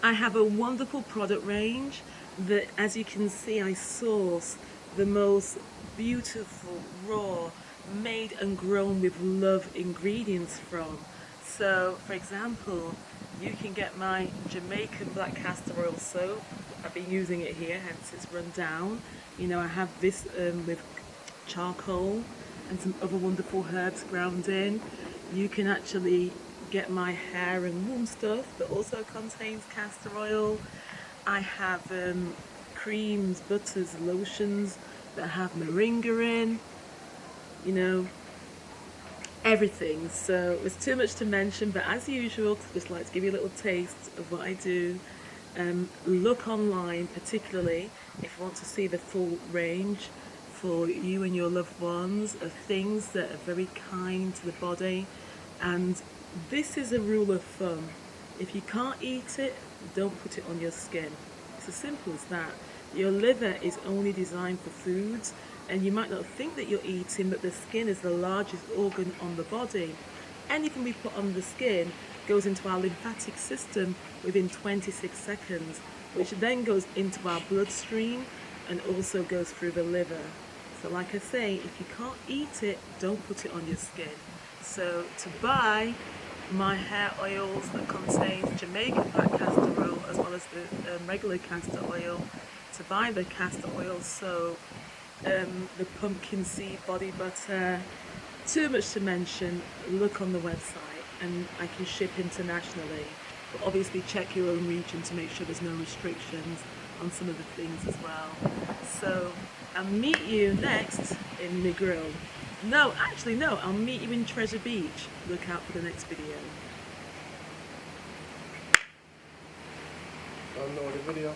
I have a wonderful product range that, as you can see, I source the most beautiful, raw, made and grown with love ingredients from. So, for example, you can get my Jamaican black castor oil soap. I've been using it here, hence it's run down. You know, I have this with charcoal and some other wonderful herbs ground in. You can actually get my hair and wool stuff that also contains castor oil. I have creams, butters, lotions that have moringa in, you know, everything. So it's too much to mention, but as usual, I just like to give you a little taste of what I do. Look online, particularly if you want to see the full range for you and your loved ones of things that are very kind to the body. And this is a rule of thumb: if you can't eat it, don't put it on your skin. It's as simple as that. Your liver is only designed for foods, and you might not think that you're eating, but the skin is the largest organ on the body. Anything we put on the skin goes into our lymphatic system within 26 seconds, which then goes into our bloodstream and also goes through the liver. So like I say, if you can't eat it, don't put it on your skin. So to buy my hair oils that contains Jamaican black castor oil as well as the regular castor oil, to buy the castor oil soap, the pumpkin seed body butter, too much to mention, look on the website and I can ship internationally. But obviously check your own region to make sure there's no restrictions on some of the things as well. So I'll meet you next in Negril. No, actually no, I'll meet you in Treasure Beach. Look out for the next video. Download the video.